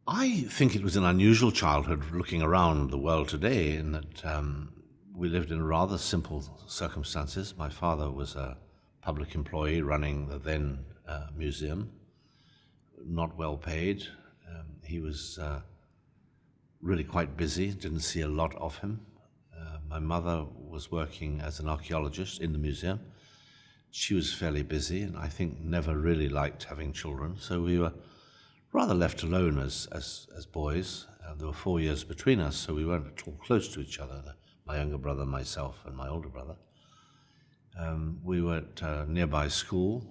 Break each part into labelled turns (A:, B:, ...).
A: I think it was an unusual childhood looking around the world today in that we lived in rather simple circumstances. My father was a public employee running the then museum, not well paid. He was really quite busy, didn't see a lot of him. My mother was working as an archaeologist in the museum. She was fairly busy and I think never really liked having children, so we were rather left alone as boys. There were 4 years between us, so we weren't at all close to each other, my younger brother, myself, and my older brother. We were at a nearby school,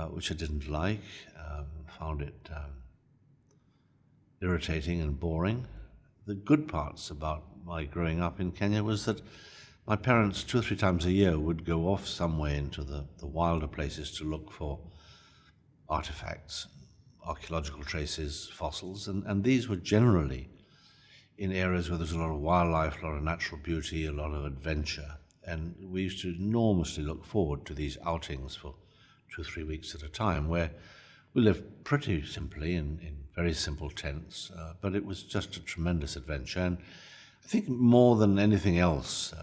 A: which I didn't like, found it irritating and boring. The good parts about my growing up in Kenya was that my parents 2 or 3 times a year would go off somewhere into the wilder places to look for artifacts, archaeological traces, fossils, and these were generally in areas where there's a lot of wildlife, a lot of natural beauty, a lot of adventure. And we used to enormously look forward to these outings for 2 or 3 weeks at a time, where we lived pretty simply in very simple tents, but it was just a tremendous adventure. And I think more than anything else,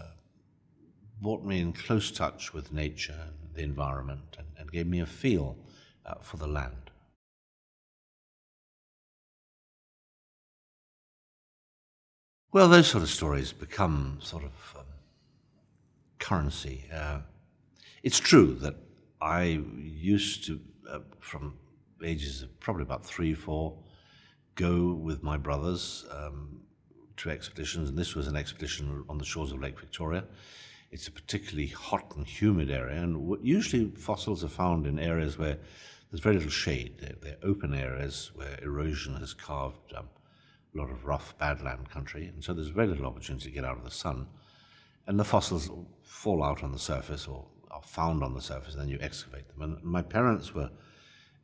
A: brought me in close touch with nature and the environment and gave me a feel for the land. Well, those sort of stories become sort of currency. It's true that I used to, from ages of probably about 3, 4, go with my brothers to expeditions, and this was an expedition on the shores of Lake Victoria. It's a particularly hot and humid area, and usually fossils are found in areas where there's very little shade. They're open areas where erosion has carved a lot of rough badland country, and so there's very little opportunity to get out of the sun. And the fossils fall out on the surface or are found on the surface, and then you excavate them. And my parents were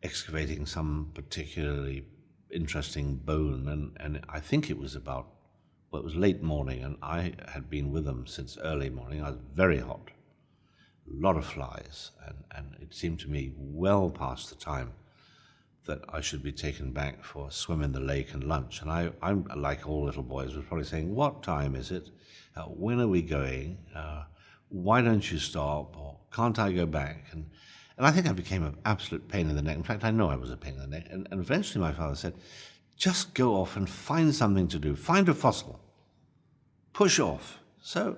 A: excavating some particularly interesting bone, and I think it was about, well, it was late morning, and I had been with them since early morning. I was very hot, a lot of flies, and it seemed to me well past the time that I should be taken back for a swim in the lake and lunch. And I'm like all little boys, was probably saying, what time is it? When are we going? Why don't you stop? Or can't I go back? And I think I became an absolute pain in the neck. In fact, I know I was a pain in the neck. And eventually my father said, just go off and find something to do. Find a fossil. Push off. So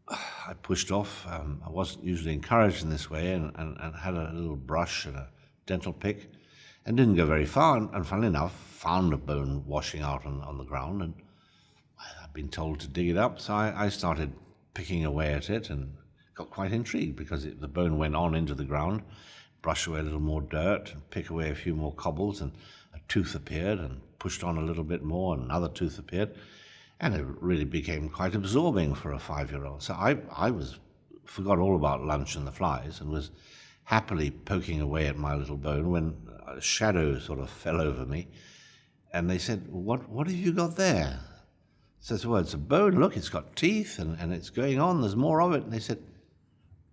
A: I pushed off. I wasn't usually encouraged in this way, and had a little brush and a dental pick, and didn't go very far, and funnily enough, found a bone washing out on the ground, and I'd been told to dig it up, so I started picking away at it, and got quite intrigued, because the bone went on into the ground, brush away a little more dirt, and pick away a few more cobbles, and a tooth appeared, and pushed on a little bit more, and another tooth appeared, and it really became quite absorbing for a 5-year-old. So I forgot all about lunch and the flies, and was happily poking away at my little bone when a shadow sort of fell over me, and they said, what have you got there? I said, well, it's a bone, look, it's got teeth, and it's going on, there's more of it. And they said,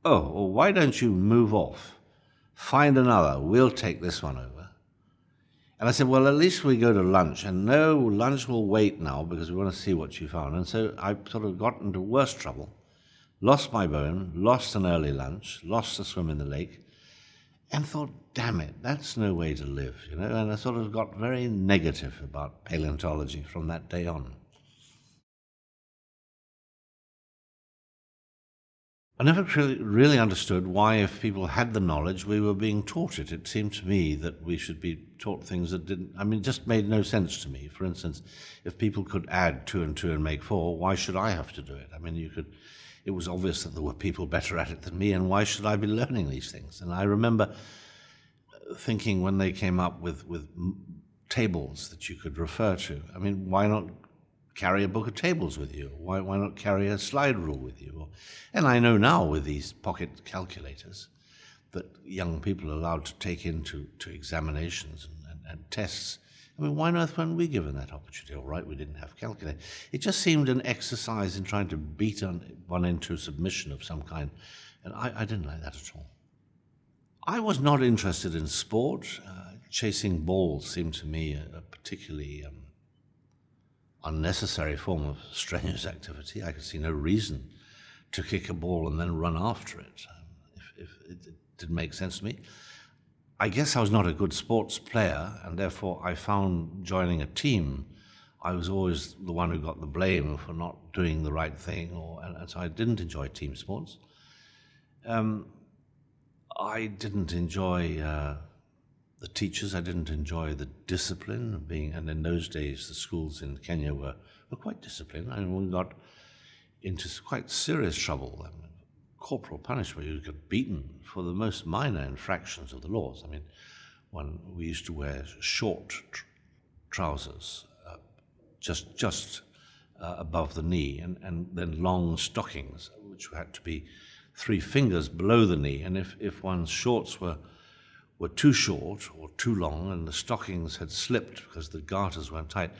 A: oh, well, why don't you move off? Find another, we'll take this one over. And I said, well, at least we go to lunch. And no, lunch will wait now, because we want to see what you found. And so I sort of got into worse trouble, lost my bone, lost an early lunch, lost a swim in the lake, and thought, damn it, that's no way to live, you know. And I sort of got very negative about paleontology from that day on. I never really understood why, if people had the knowledge, we were being taught it. It seemed to me that we should be taught things that didn't, it just made no sense to me. For instance, if people could add 2 and 2 and make 4, why should I have to do it? It was obvious that there were people better at it than me, and why should I be learning these things? And I remember thinking, when they came up with tables that you could refer to, why not carry a book of tables with you? Why not carry a slide rule with you? And I know now, with these pocket calculators that young people are allowed to take into examinations and tests, why on earth weren't we given that opportunity? All right, we didn't have calculators. It just seemed an exercise in trying to beat one into submission of some kind, and I didn't like that at all. I was not interested in sport. chasing balls seemed to me a particularly unnecessary form of strenuous activity. I could see no reason to kick a ball and then run after it, if it didn't make sense to me. I guess I was not a good sports player, and therefore I found joining a team, I was always the one who got the blame for not doing the right thing, and so I didn't enjoy team sports. I didn't enjoy the teachers. I didn't enjoy the discipline of being, and in those days the schools in Kenya were quite disciplined. I mean, we got into quite serious trouble. I mean, corporal punishment. You got beaten for the most minor infractions of the laws. I mean, we used to wear short trousers, just above the knee, and then long stockings, which had to be 3 fingers below the knee. And if one's shorts were too short or too long, and the stockings had slipped because the garters weren't tight,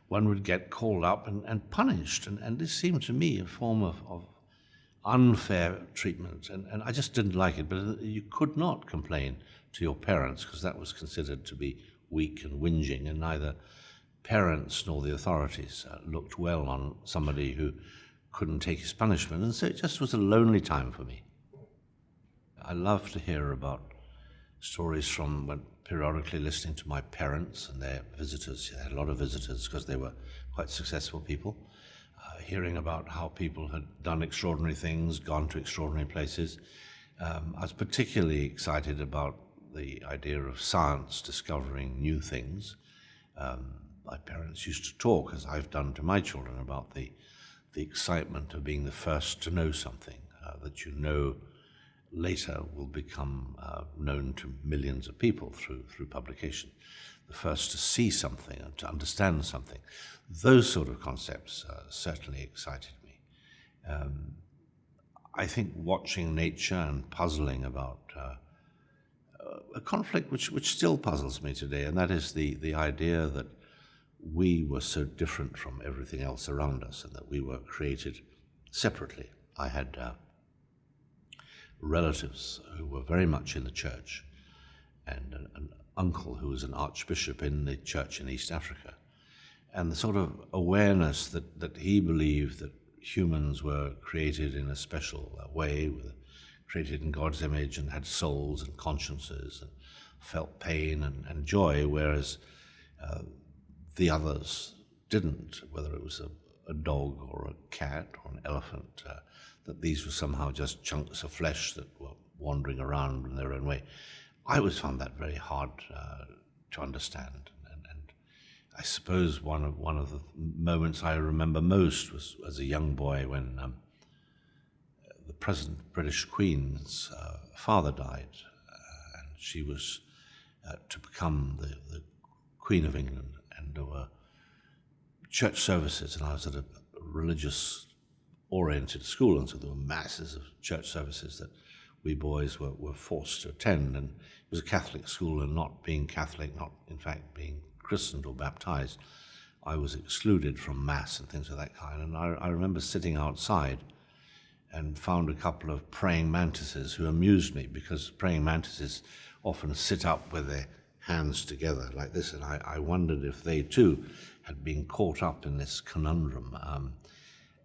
A: one would get called up and punished. And this seemed to me a form of unfair treatment, and I just didn't like it. But you could not complain to your parents, because that was considered to be weak and whinging, and neither parents nor the authorities looked well on somebody who couldn't take his punishment. And so it just was a lonely time for me. I love to hear about stories from when periodically listening to my parents and their visitors. I had a lot of visitors because they were quite successful people. Hearing about how people had done extraordinary things, gone to extraordinary places. I was particularly excited about the idea of science discovering new things. My parents used to talk, as I've done to my children, about the excitement of being the first to know something that you know later will become known to millions of people through publication. The first to see something and to understand something. Those sort of concepts certainly excited me. I think watching nature and puzzling about a conflict which still puzzles me today, and that is the idea that we were so different from everything else around us, and that we were created separately. I had relatives who were very much in the church, and an uncle who was an archbishop in the church in East Africa. And the sort of awareness that he believed that humans were created in a special way, created in God's image, and had souls and consciences, and felt pain and joy, whereas the others didn't, whether it was a dog or a cat or an elephant, that these were somehow just chunks of flesh that were wandering around in their own way. I always found that very hard to understand, and I suppose one of the moments I remember most was as a young boy when the present British Queen's father died, and she was to become the Queen of England, and there were church services, and I was at a religious-oriented school, and so there were masses of church services that we boys were forced to attend, and it was a Catholic school, and not being Catholic, not in fact being christened or baptized, I was excluded from Mass and things of that kind. And I remember sitting outside and found a couple of praying mantises who amused me, because praying mantises often sit up with their hands together like this, and I wondered if they too had been caught up in this conundrum.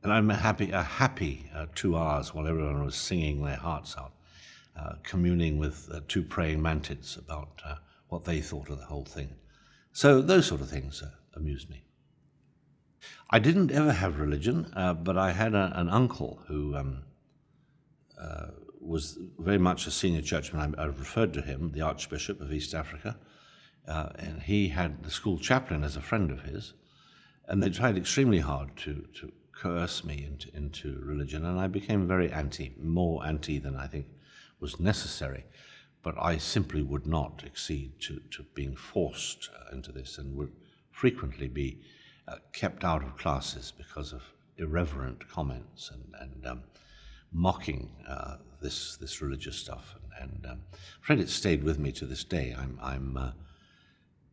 A: And I'm a happy 2 hours while everyone was singing their hearts out, communing with 2 praying mantids about what they thought of the whole thing. So those sort of things amused me. I didn't ever have religion, but I had an uncle who was very much a senior churchman. I referred to him, the Archbishop of East Africa, and he had the school chaplain as a friend of his, and they tried extremely hard to coerce me into religion, and I became very more anti than I think was necessary. But I simply would not accede to being forced into this, and would frequently be kept out of classes because of irreverent comments and mocking this religious stuff. And I'm afraid it stayed with me to this day.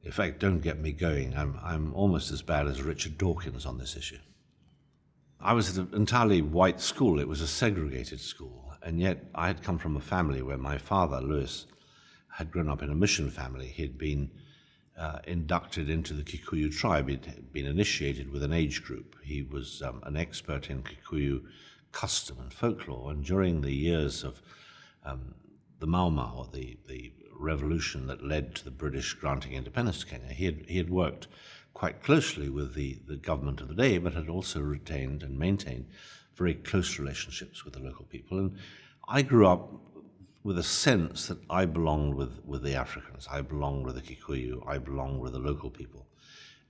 A: In fact, don't get me going. I'm almost as bad as Richard Dawkins on this issue. I was at an entirely white school. It was a segregated school, and yet I had come from a family where my father, Louis, had grown up in a mission family. He'd been inducted into the Kikuyu tribe. He'd been initiated with an age group. He was an expert in Kikuyu custom and folklore, and during the years of the Mau Mau, the revolution that led to the British granting independence to Kenya, he had worked quite closely with the government of the day, but had also retained and maintained very close relationships with the local people. And I grew up with a sense that I belonged with the Africans, I belonged with the Kikuyu, I belonged with the local people,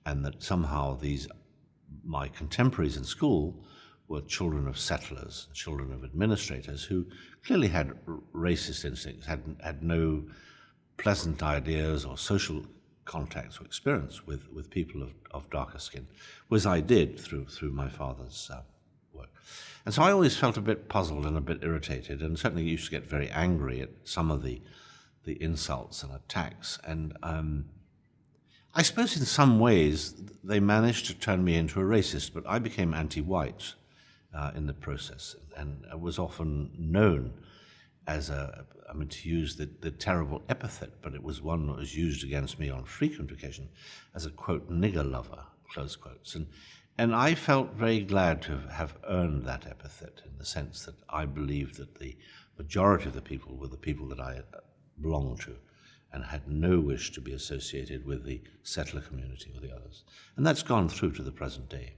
A: and that somehow my contemporaries in school were children of settlers, children of administrators who clearly had racist instincts, had no pleasant ideas or social contacts or experience with people of darker skin, whereas I did through my father's work. And so I always felt a bit puzzled and a bit irritated, and certainly used to get very angry at some of the insults and attacks. And I suppose in some ways they managed to turn me into a racist, but I became anti-white in the process, and I was often known as to use the terrible epithet, but it was one that was used against me on frequent occasion as a, quote, nigger lover, close quotes. And I felt very glad to have earned that epithet, in the sense that I believed that the majority of the people were the people that I belonged to, and had no wish to be associated with the settler community or the others. And that's gone through to the present day.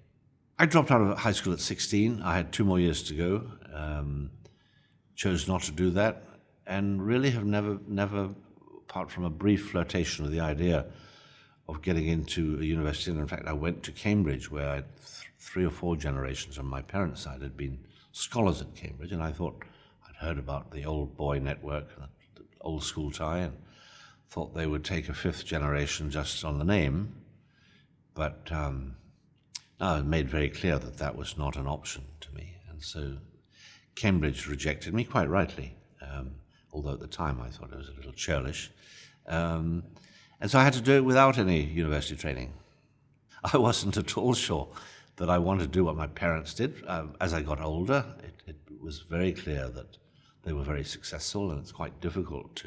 A: I dropped out of high school at 16. I had 2 more years to go. Chose not to do that, and really have never, apart from a brief flirtation with the idea of getting into a university. And in fact, I went to Cambridge, where 3 or 4 generations on my parents' side had been scholars at Cambridge, and I thought I'd heard about the old boy network, the old school tie, and thought they would take a 5th generation just on the name. But now it made very clear that that was not an option to me, and so Cambridge rejected me, quite rightly, although at the time I thought it was a little churlish. And so I had to do it without any university training. I wasn't at all sure that I wanted to do what my parents did. As I got older, it was very clear that they were very successful, and it's quite difficult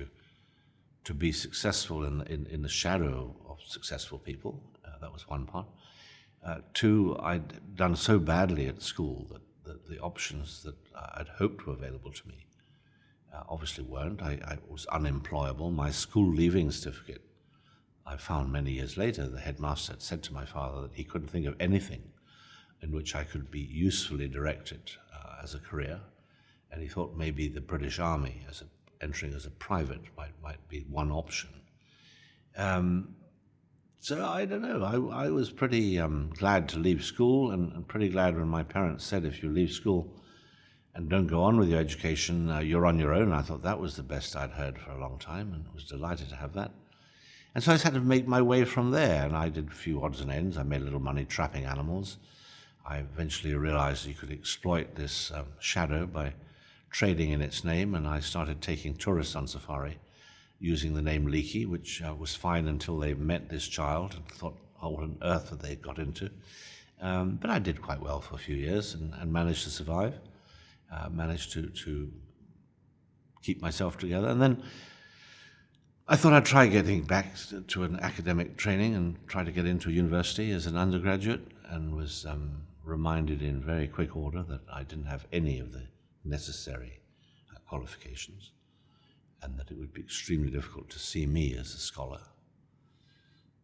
A: to be successful in the shadow of successful people. That was one part. 2, I'd done so badly at school that the options that I'd hoped were available to me obviously weren't. I was unemployable. My school leaving certificate, I found many years later, the headmaster had said to my father that he couldn't think of anything in which I could be usefully directed as a career, and he thought maybe the British Army, entering as a private, might be one option. So I don't know, I was pretty glad to leave school, and pretty glad when my parents said, if you leave school and don't go on with your education, you're on your own. I thought that was the best I'd heard for a long time, and was delighted to have that. And so I just had to make my way from there, and I did a few odds and ends. I made a little money trapping animals. I eventually realized you could exploit this shadow by trading in its name, and I started taking tourists on safari, using the name Leakey, which was fine until they met this child and thought, oh, what on earth had they got into? But I did quite well for a few years and managed to survive, managed to keep myself together. And then I thought I'd try getting back to an academic training and try to get into a university as an undergraduate, and was reminded in very quick order that I didn't have any of the necessary qualifications, and that it would be extremely difficult to see me as a scholar.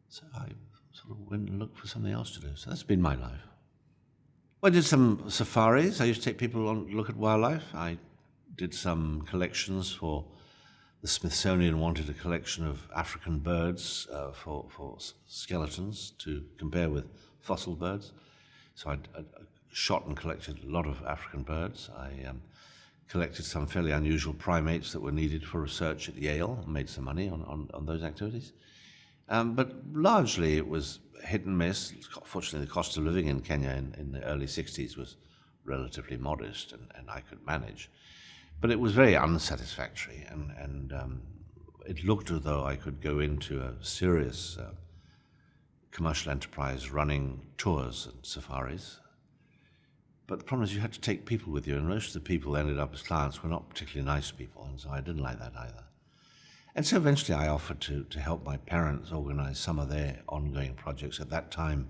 A: So I sort of went and looked for something else to do. So that's been my life. Well, I did some safaris. I used to take people on to look at wildlife. I did some collections for the Smithsonian. Wanted a collection of African birds for skeletons to compare with fossil birds. So I shot and collected a lot of African birds. I collected some fairly unusual primates that were needed for research at Yale, and made some money on those activities. But largely it was hit and miss. Fortunately, the cost of living in Kenya in the early 60s was relatively modest, and I could manage. But it was very unsatisfactory, and it looked as though I could go into a serious commercial enterprise running tours and safaris. But the problem is you had to take people with you, and most of the people ended up as clients were not particularly nice people, and so I didn't like that either. And so eventually I offered to help my parents organize some of their ongoing projects. At that time,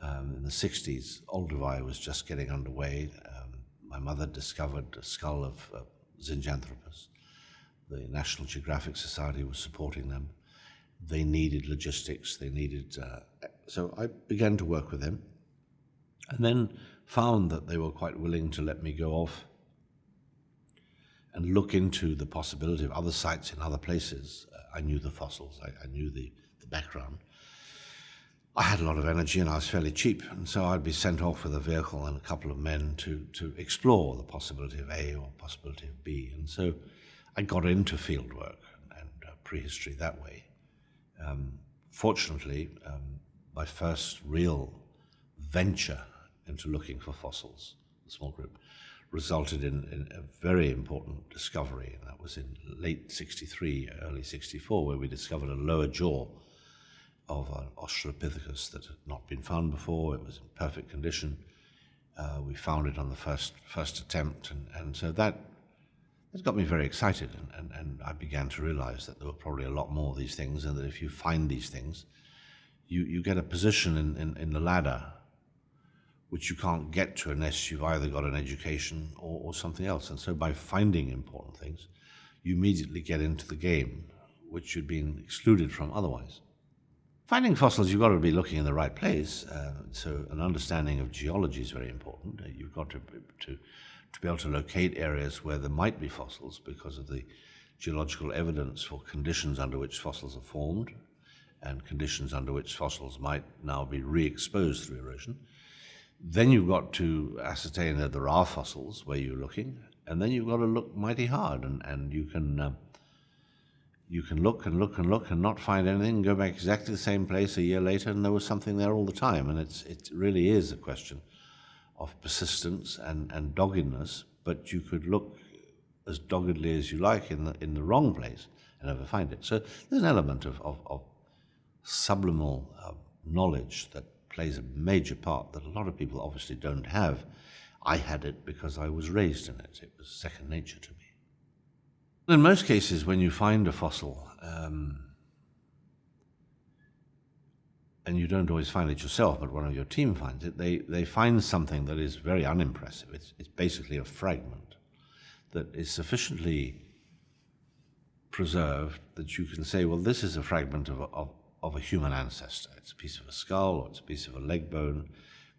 A: in the 60s, Olduvai was just getting underway. My mother discovered a skull of Zinjanthropus. The National Geographic Society was supporting them. They needed logistics. They needed... so I began to work with them, and then found that they were quite willing to let me go off and look into the possibility of other sites in other places. I knew the fossils. I knew the background. I had a lot of energy and I was fairly cheap, and so I'd be sent off with a vehicle and a couple of men to explore the possibility of A or possibility of B. And so I got into field work and prehistory that way. Fortunately, my first real venture into looking for fossils, the small group, resulted in a very important discovery, and that was in late 63, early 64, where we discovered a lower jaw of an Australopithecus that had not been found before. It was in perfect condition. We found it on the first attempt, and so that got me very excited, and I began to realize that there were probably a lot more of these things, and that if you find these things, you get a position in the ladder which you can't get to unless you've either got an education or something else. And so by finding important things, you immediately get into the game, which you'd been excluded from otherwise. Finding fossils, you've got to be looking in the right place. So an understanding of geology is very important. You've got to be able to locate areas where there might be fossils because of the geological evidence for conditions under which fossils are formed and conditions under which fossils might now be re-exposed through erosion. Then you've got to ascertain that there are fossils where you're looking, and then you've got to look mighty hard, and you can look and look and look and not find anything, go back exactly the same place a year later, and there was something there all the time. And it really is a question of persistence and doggedness, but you could look as doggedly as you like in the wrong place and never find it. So there's an element of subliminal knowledge that plays a major part that a lot of people obviously don't have. I had it because I was raised in it. It was second nature to me. In most cases, when you find a fossil, and you don't always find it yourself, but one of your team finds it, they find something that is very unimpressive. It's basically a fragment that is sufficiently preserved that you can say, well, this is a fragment of a human ancestor. It's a piece of a skull or it's a piece of a leg bone,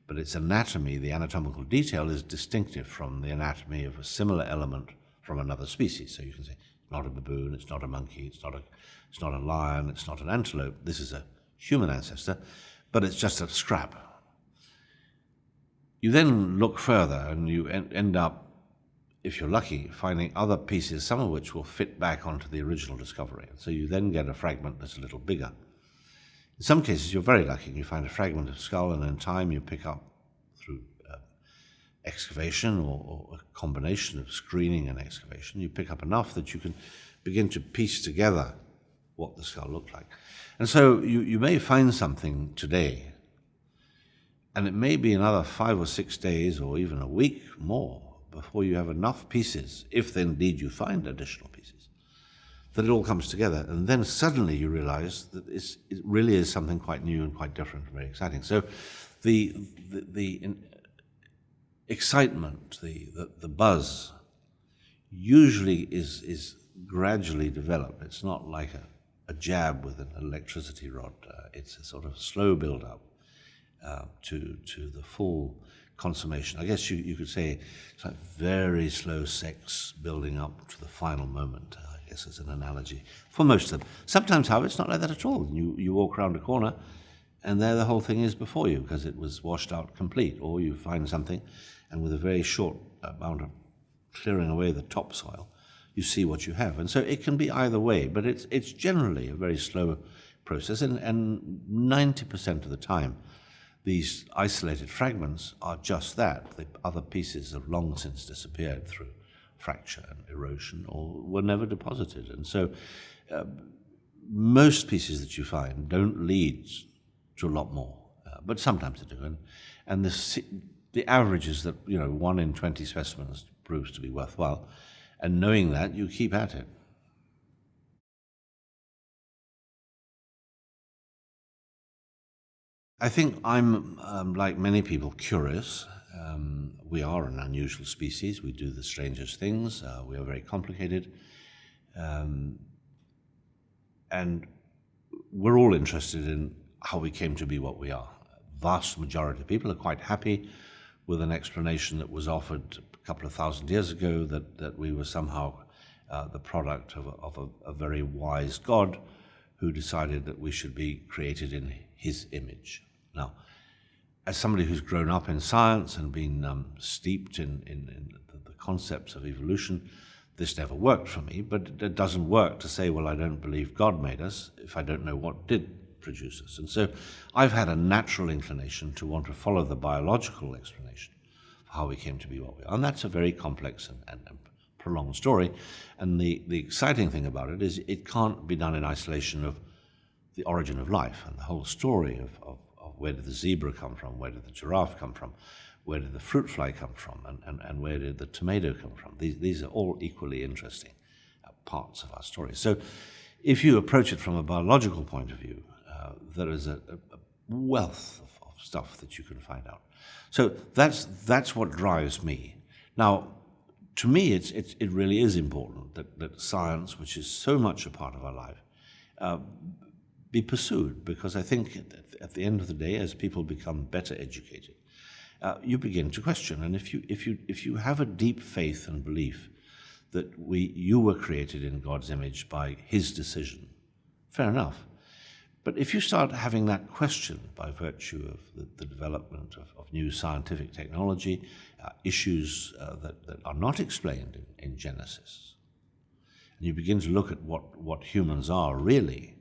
A: but its anatomy, the anatomical detail, is distinctive from the anatomy of a similar element from another species. So you can say, it's not a baboon, it's not a monkey, it's not a lion, it's not an antelope. This is a human ancestor, but it's just a scrap. You then look further and you end up, if you're lucky, finding other pieces, some of which will fit back onto the original discovery. So you then get a fragment that's a little bigger. In some cases, you're very lucky. You find a fragment of skull, and in time you pick up, through excavation or a combination of screening and excavation, you pick up enough that you can begin to piece together what the skull looked like. And so you may find something today, and it may be another 5 or 6 days or even a week more before you have enough pieces, if indeed you find additional pieces, that it all comes together. And then suddenly you realize that it really is something quite new and quite different and very exciting. So the excitement, the buzz, usually is gradually developed. It's not like a jab with an electricity rod. It's a sort of slow build-up to the full consummation. I guess you could say it's like very slow sex building up to the final moment, I guess, as an analogy for most of them. Sometimes, however, it's not like that at all. You walk around a corner and there the whole thing is before you because it was washed out complete, or you find something and with a very short amount of clearing away the topsoil, you see what you have. And so it can be either way, but it's generally a very slow process, and 90% of the time these isolated fragments are just that. The other pieces have long since disappeared through fracture and erosion or were never deposited. And so most pieces that you find don't lead to a lot more, but sometimes they do. And the average is that 1 in 20 specimens proves to be worthwhile. And knowing that, you keep at it. I think I'm, like many people, curious. We are an unusual species. We do the strangest things. We are very complicated. And we're all interested in how we came to be what we are. Vast majority of people are quite happy with an explanation that was offered a couple of thousand years ago, that we were somehow the product of a very wise God who decided that we should be created in his image. Now, as somebody who's grown up in science and been steeped in the concepts of evolution, this never worked for me, but it doesn't work to say, well, I don't believe God made us if I don't know what did produce us. And so I've had a natural inclination to want to follow the biological explanation of how we came to be what we are. And that's a very complex and prolonged story. And the exciting thing about it is it can't be done in isolation of the origin of life and the whole story of where did the zebra come from, where did the giraffe come from, where did the fruit fly come from, and where did the tomato come from. These are all equally interesting parts of our story. So if you approach it from a biological point of view, there is a wealth of stuff that you can find out. So that's what drives me. Now, to me, it really is important that science, which is so much a part of our life, be pursued, because I think at the end of the day, as people become better educated, you begin to question. And if you have a deep faith and belief that you were created in God's image by his decision, fair enough. But if you start having that question by virtue of the development of new scientific technology, issues that are not explained in Genesis, and you begin to look at what humans are really,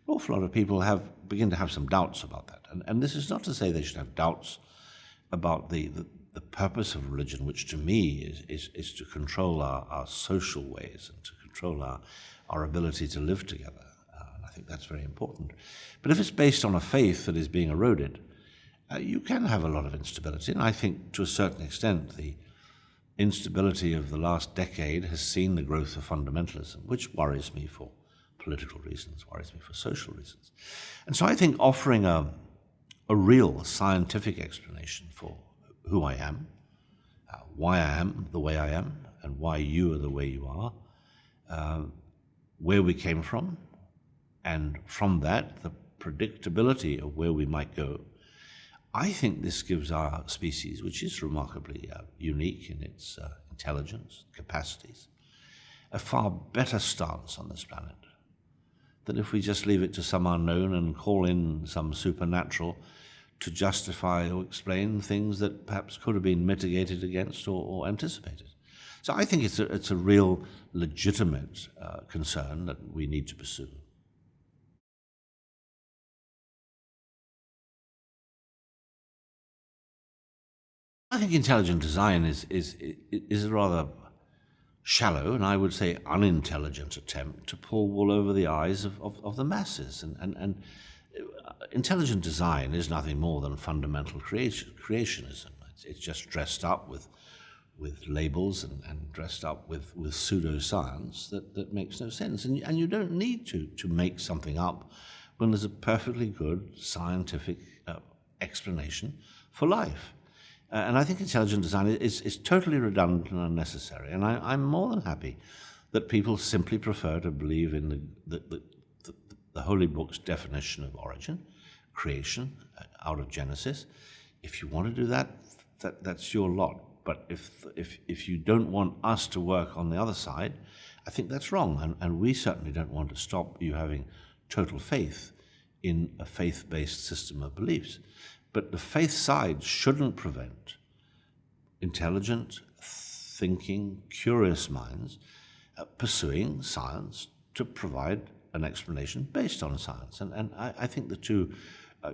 A: an awful lot of people begin to have some doubts about that. And this is not to say they should have doubts about the purpose of religion, which to me is to control our social ways and to control our ability to live together. And I think that's very important. But if it's based on a faith that is being eroded, you can have a lot of instability. And I think to a certain extent the instability of the last decade has seen the growth of fundamentalism, which worries me for political reasons, worries me for social reasons. And so I think offering a real scientific explanation for who I am, why I am the way I am, and why you are the way you are, where we came from, and from that, the predictability of where we might go. I think this gives our species, which is remarkably unique in its intelligence, capacities, a far better stance on this planet than if we just leave it to some unknown and call in some supernatural to justify or explain things that perhaps could have been mitigated against or anticipated. So I think it's a real legitimate concern that we need to pursue. I think intelligent design is a rather shallow and I would say unintelligent attempt to pull wool over the eyes of the masses. And intelligent design is nothing more than fundamental creationism. It's just dressed up with labels and dressed up with pseudoscience that makes no sense. And you don't need to make something up when there's a perfectly good scientific explanation for life. And I think intelligent design is totally redundant and unnecessary. And I'm more than happy that people simply prefer to believe in the Holy Book's definition of origin, creation, out of Genesis. If you want to do that, that's your lot. But if you don't want us to work on the other side, I think that's wrong. And we certainly don't want to stop you having total faith in a faith-based system of beliefs. But the faith side shouldn't prevent intelligent, thinking, curious minds pursuing science to provide an explanation based on science. And I think the two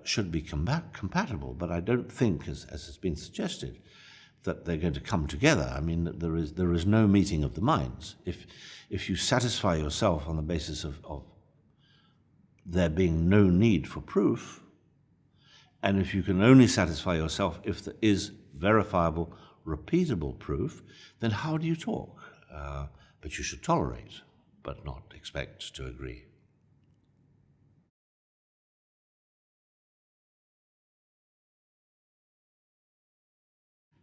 A: should be compatible, but I don't think, as has been suggested, that they're going to come together. I mean, there is no meeting of the minds. If you satisfy yourself on the basis of there being no need for proof, and if you can only satisfy yourself if there is verifiable, repeatable proof, then how do you talk? But you should tolerate, but not expect to agree.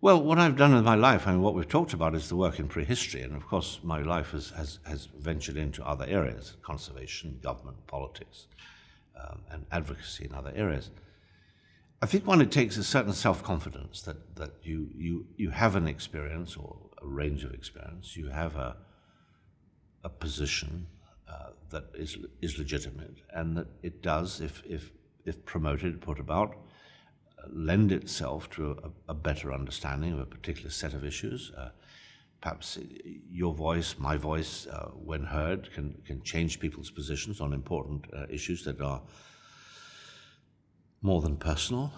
A: Well, what I've done with my life, I mean, what we've talked about is the work in prehistory, and of course my life has ventured into other areas, conservation, government, politics, and advocacy in other areas. I think it takes a certain self-confidence that you have an experience or a range of experience, you have a position that is legitimate, and that it does, if promoted, put about, lend itself to a better understanding of a particular set of issues. Perhaps your voice, my voice, when heard, can change people's positions on important issues that are more than personal.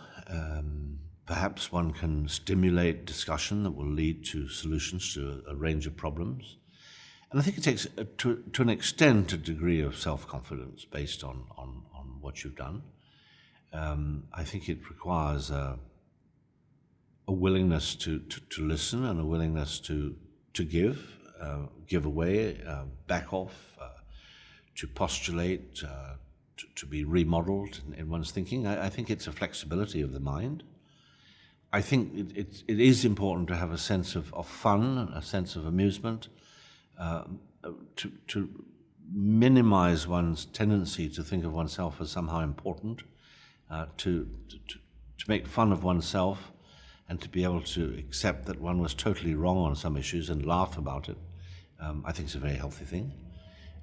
A: Perhaps one can stimulate discussion that will lead to solutions to a range of problems. And I think it takes, to an extent, a degree of self-confidence based on what you've done. I think it requires a willingness to listen and a willingness to give away, back off, to postulate, to be remodeled in one's thinking. I think it's a flexibility of the mind. I think it is important to have a sense of fun, a sense of amusement, to minimize one's tendency to think of oneself as somehow important, to make fun of oneself, and to be able to accept that one was totally wrong on some issues and laugh about it. I think it's a very healthy thing.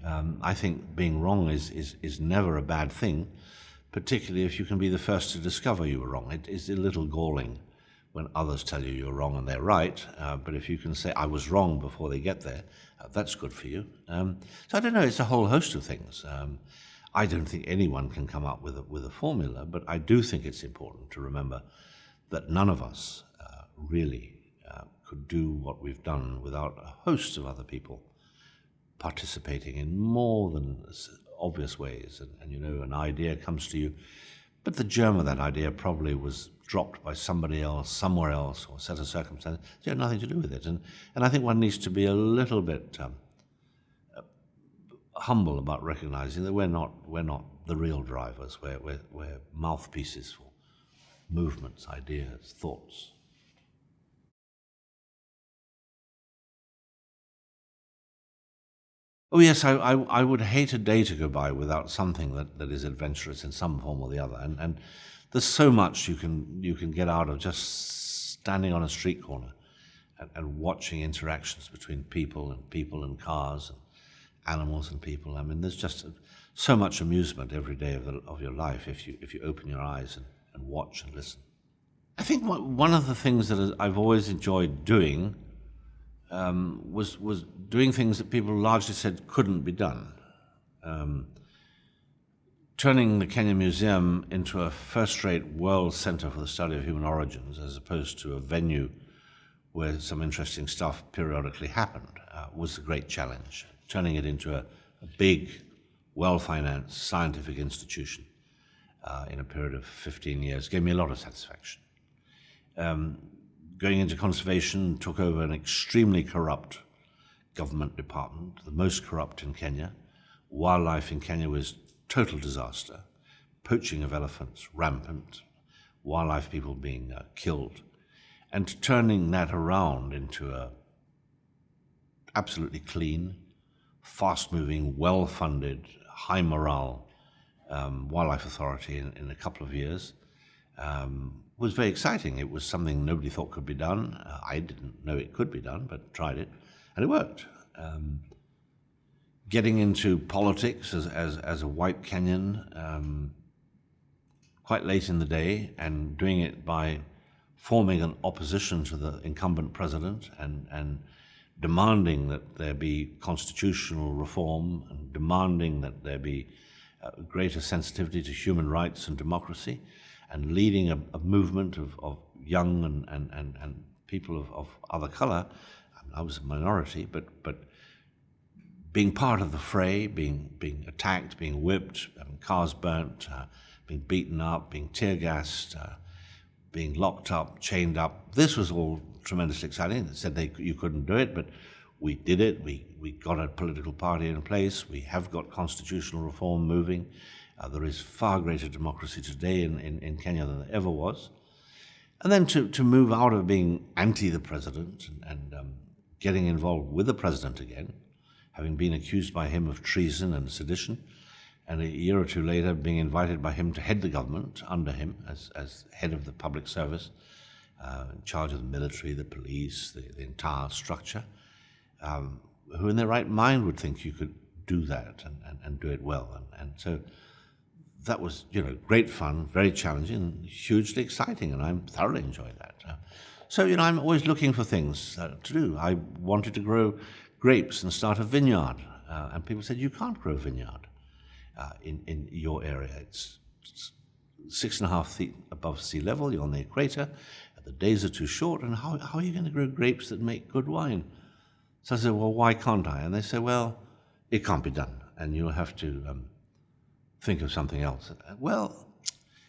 A: I think being wrong is never a bad thing, particularly if you can be the first to discover you were wrong. It is a little galling when others tell you you're wrong and they're right, but if you can say, I was wrong before they get there, that's good for you. So I don't know, it's a whole host of things. I don't think anyone can come up with a formula, but I do think it's important to remember that none of us really could do what we've done without a host of other people participating in more than obvious ways. And you know, an idea comes to you, but the germ of that idea probably was dropped by somebody else, somewhere else, or a set of circumstances. It had nothing to do with it. And I think one needs to be a little bit humble about recognizing that we're not the real drivers. We're mouthpieces for movements, ideas, thoughts. Oh yes, I would hate a day to go by without something that is adventurous in some form or the other. And there's so much you can get out of just standing on a street corner and watching interactions between people and cars and animals and people. I mean, there's just so much amusement every day of your life if you open your eyes and watch and listen. I think one of the things that I've always enjoyed doing was doing things that people largely said couldn't be done. Turning the Kenya Museum into a first-rate world center for the study of human origins, as opposed to a venue where some interesting stuff periodically happened, was a great challenge. Turning it into a big, well-financed scientific institution in a period of 15 years gave me a lot of satisfaction. Going into conservation, took over an extremely corrupt government department, the most corrupt in Kenya. Wildlife in Kenya was total disaster. Poaching of elephants, rampant. Wildlife people being killed. And turning that around into a absolutely clean, fast-moving, well-funded, high-morale wildlife authority in a couple of years was very exciting. It was something nobody thought could be done. I didn't know it could be done, but tried it, and it worked. Getting into politics as a white Kenyan quite late in the day, and doing it by forming an opposition to the incumbent president and demanding that there be constitutional reform and demanding that there be greater sensitivity to human rights and democracy, and leading a movement of young and people of other color. I was a minority, but being part of the fray, being attacked, being whipped, cars burnt, being beaten up, being tear gassed, being locked up, chained up. This was all tremendously exciting. They said you couldn't do it, but we did it. We got a political party in place. We have got constitutional reform moving. There is far greater democracy today in Kenya than there ever was. And then to move out of being anti the president and getting involved with the president again, having been accused by him of treason and sedition, and a year or two later being invited by him to head the government under him as head of the public service, in charge of the military, the police, the entire structure. Who in their right mind would think you could do that and do it well? And so that was, great fun, very challenging, hugely exciting, and I thoroughly enjoyed that. So, I'm always looking for things to do. I wanted to grow grapes and start a vineyard, and people said, you can't grow a vineyard in your area. It's 6.5 feet above sea level, you're on the equator, the days are too short, and how are you going to grow grapes that make good wine? So I said, well, why can't I? And they said, well, it can't be done, and you'll have to think of something else. Well,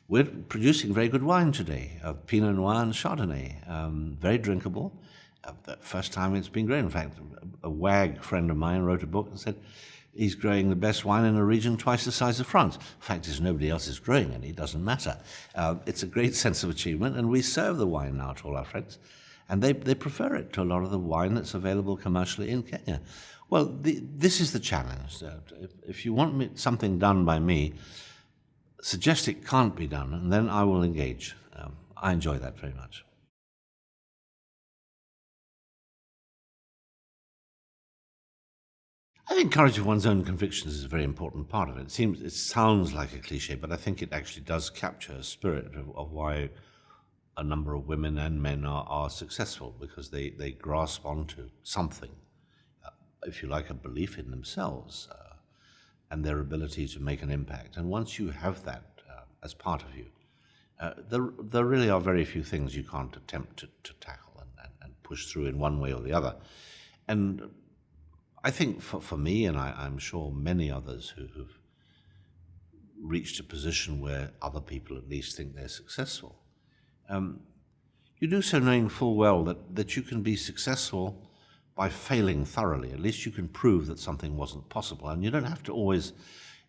A: we're producing very good wine today, Pinot Noir and Chardonnay, very drinkable. The first time it's been grown. In fact, a WAG friend of mine wrote a book and said he's growing the best wine in a region twice the size of France. The fact is nobody else is growing any, it doesn't matter. It's a great sense of achievement, and we serve the wine now to all our friends, and they prefer it to a lot of the wine that's available commercially in Kenya. Well, this is the challenge. If you want something done by me, suggest it can't be done, and then I will engage. I enjoy that very much. I think courage of one's own convictions is a very important part of it. It sounds like a cliche, but I think it actually does capture a spirit of why a number of women and men are successful, because they grasp onto something, if you like, a belief in themselves and their ability to make an impact. And once you have that as part of you, there really are very few things you can't attempt to tackle and push through in one way or the other. And I think for me, and I'm sure many others who've reached a position where other people at least think they're successful, you do so knowing full well that you can be successful by failing thoroughly. At least you can prove that something wasn't possible. And you don't have to always,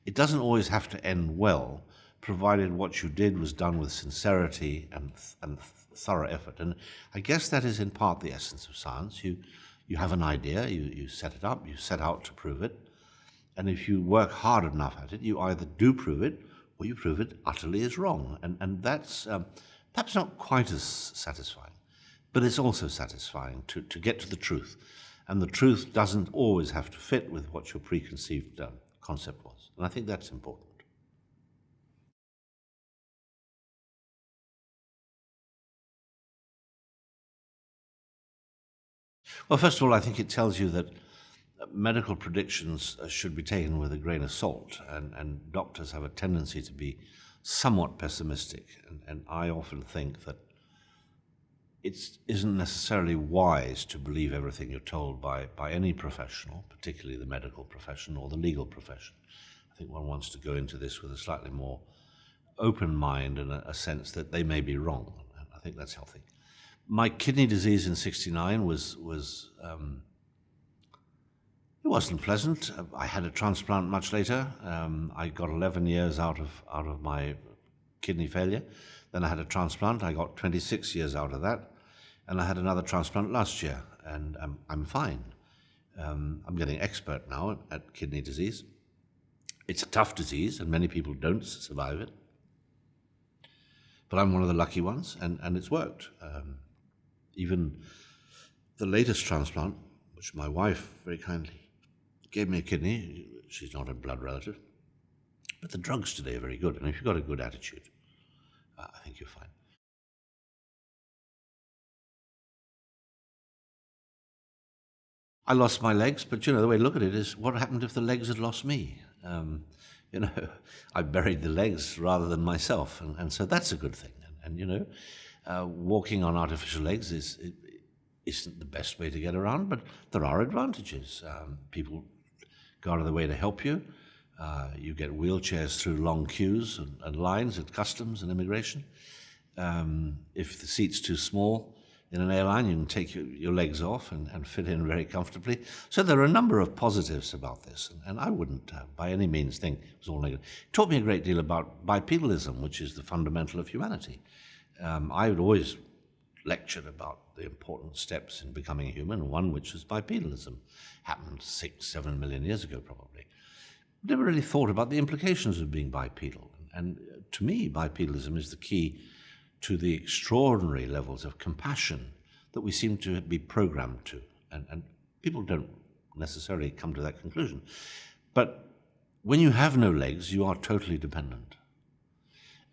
A: it doesn't always have to end well, provided what you did was done with sincerity and thorough effort. And I guess that is in part the essence of science. You have an idea, you set it up, you set out to prove it, and if you work hard enough at it, you either do prove it or you prove it utterly is wrong. And that's perhaps not quite as satisfying, but it's also satisfying to get to the truth. And the truth doesn't always have to fit with what your preconceived concept was. And I think that's important. Well, first of all, I think it tells you that medical predictions should be taken with a grain of salt, and doctors have a tendency to be somewhat pessimistic. And I often think that it isn't necessarily wise to believe everything you're told by any professional, particularly the medical profession or the legal profession. I think one wants to go into this with a slightly more open mind and a sense that they may be wrong. And I think that's healthy. My kidney disease in '69 was it wasn't pleasant. I had a transplant much later. I got 11 years out of my kidney failure. Then I had a transplant. I got 26 years out of that, and I had another transplant last year, and I'm fine. I'm getting expert now at kidney disease. It's a tough disease, and many people don't survive it. But I'm one of the lucky ones, and it's worked. Even the latest transplant, which my wife very kindly gave me a kidney, she's not a blood relative, but the drugs today are very good, and if you've got a good attitude, I think you're fine. I lost my legs, but the way to look at it is, what happened if the legs had lost me? I buried the legs rather than myself, and so that's a good thing. And walking on artificial legs isn't the best way to get around, but there are advantages. People go out of the way to help you. You get wheelchairs through long queues and lines at customs and immigration. If the seat's too small in an airline, you can take your legs off and fit in very comfortably. So there are a number of positives about this, and I wouldn't by any means think it was all negative. It taught me a great deal about bipedalism, which is the fundamental of humanity. I would always lectured about the important steps in becoming human, one which was bipedalism. Happened 6-7 million years ago, probably. Never really thought about the implications of being bipedal. And to me, bipedalism is the key to the extraordinary levels of compassion that we seem to be programmed to. And people don't necessarily come to that conclusion. But when you have no legs, you are totally dependent.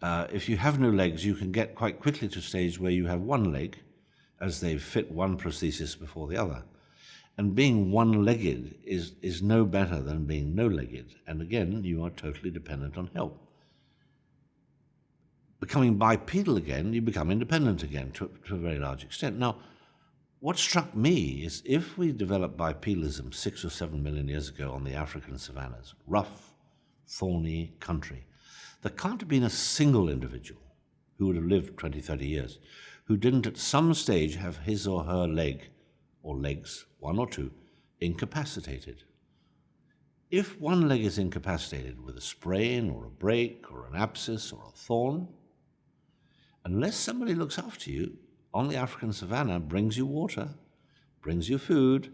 A: If you have no legs, you can get quite quickly to a stage where you have one leg, as they fit one prosthesis before the other. And being one-legged is no better than being no-legged. And again, you are totally dependent on help. Becoming bipedal again, you become independent again to a very large extent. Now, what struck me is if we developed bipedalism 6 or 7 million years ago on the African savannas, rough, thorny country, there can't have been a single individual who would have lived 20, 30 years who didn't at some stage have his or her leg, or legs, one or two, incapacitated. If one leg is incapacitated with a sprain or a break or an abscess or a thorn, unless somebody looks after you on the African savanna, brings you water, brings you food,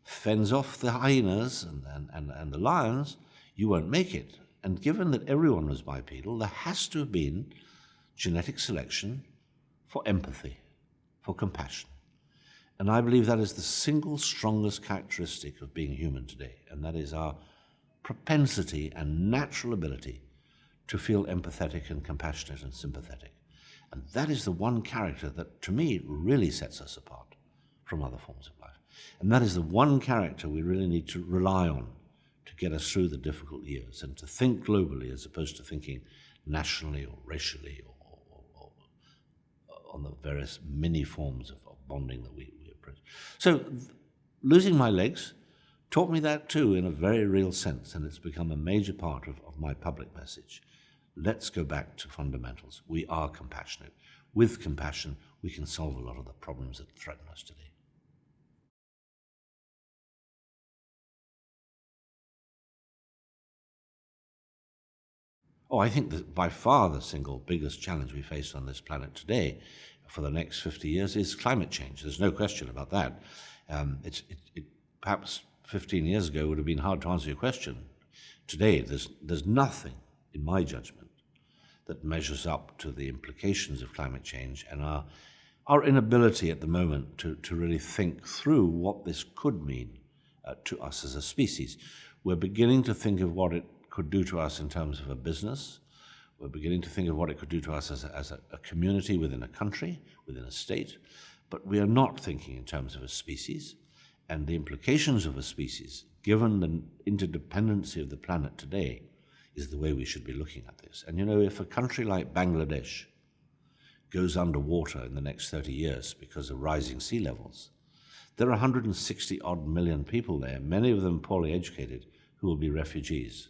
A: fends off the hyenas and the lions, you won't make it. And given that everyone was bipedal, there has to have been genetic selection for empathy, for compassion. And I believe that is the single strongest characteristic of being human today, and that is our propensity and natural ability to feel empathetic and compassionate and sympathetic. And that is the one character that, to me, really sets us apart from other forms of life. And that is the one character we really need to rely on to get us through the difficult years and to think globally as opposed to thinking nationally or racially or on the various mini forms of bonding that we approach. So losing my legs taught me that too in a very real sense, and it's become a major part of my public message. Let's go back to fundamentals. We are compassionate. With compassion, we can solve a lot of the problems that threaten us today. Oh, I think that by far the single biggest challenge we face on this planet today for the next 50 years is climate change. There's no question about that. Perhaps 15 years ago would have been hard to answer your question. Today, there's nothing, in my judgment, that measures up to the implications of climate change and our inability at the moment to really think through what this could mean to us as a species. We're beginning to think of what it could do to us in terms of a business. We're beginning to think of what it could do to us as a community within a country, within a state. But we are not thinking in terms of a species. And the implications of a species, given the interdependency of the planet today, is the way we should be looking at this. And you know, if a country like Bangladesh goes underwater in the next 30 years because of rising sea levels, there are 160 odd million people there, many of them poorly educated, who will be refugees.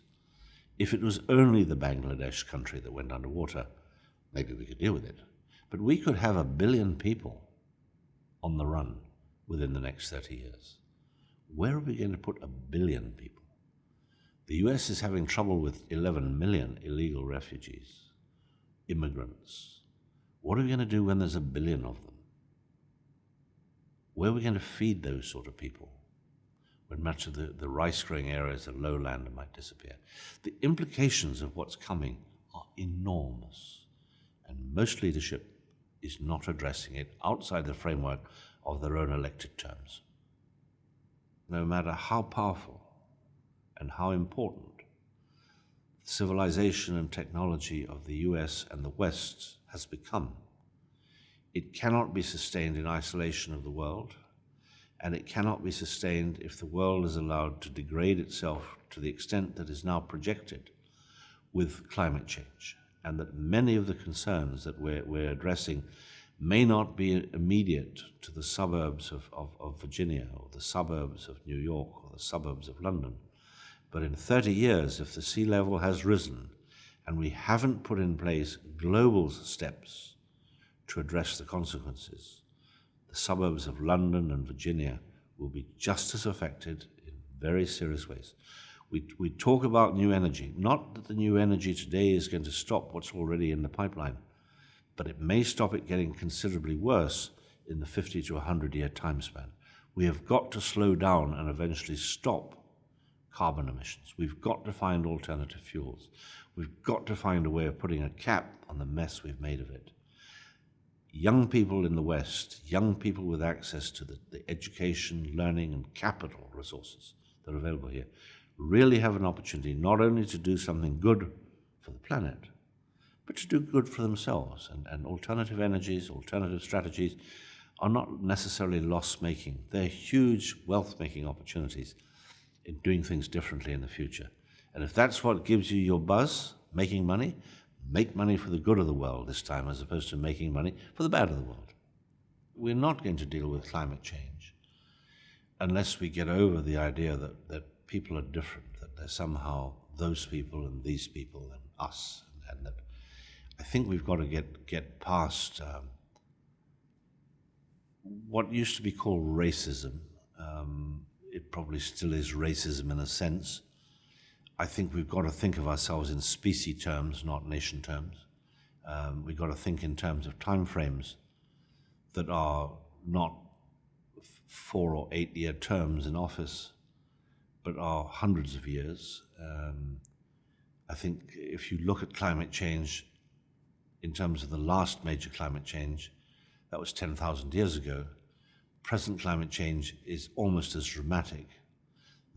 A: If it was only the Bangladesh country that went underwater, maybe we could deal with it. But we could have 1 billion people on the run within the next 30 years. Where are we going to put 1 billion people? The US is having trouble with 11 million illegal refugees, immigrants. What are we going to do when there's 1 billion of them? Where are we going to feed those sort of people when much of the rice-growing areas of lowland might disappear? The implications of what's coming are enormous, and most leadership is not addressing it outside the framework of their own elected terms. No matter how powerful and how important the civilization and technology of the US and the West has become, it cannot be sustained in isolation of the world, and it cannot be sustained if the world is allowed to degrade itself to the extent that is now projected with climate change, and that many of the concerns that we're addressing may not be immediate to the suburbs of Virginia or the suburbs of New York or the suburbs of London. But in 30 years, if the sea level has risen and we haven't put in place global steps to address the consequences, the suburbs of London and Virginia will be just as affected in very serious ways. We talk about new energy. Not that the new energy today is going to stop what's already in the pipeline, but it may stop it getting considerably worse in the 50 to 100-year time span. We have got to slow down and eventually stop carbon emissions. We've got to find alternative fuels. We've got to find a way of putting a cap on the mess we've made of it. Young people in the West, young people with access to the education, learning, and capital resources that are available here, really have an opportunity not only to do something good for the planet, but to do good for themselves. And alternative energies, alternative strategies are not necessarily loss-making. They're huge wealth-making opportunities in doing things differently in the future. And if that's what gives you your buzz, making money, make money for the good of the world this time, as opposed to making money for the bad of the world. We're not going to deal with climate change unless we get over the idea that people are different, that they're somehow those people and these people and us, and that I think we've got to get past what used to be called racism. It probably still is racism in a sense. I think we've got to think of ourselves in species terms, not nation terms. We've got to think in terms of time frames that are not 4 or 8 year terms in office, but are hundreds of years. I think if you look at climate change in terms of the last major climate change, that was 10,000 years ago. Present climate change is almost as dramatic.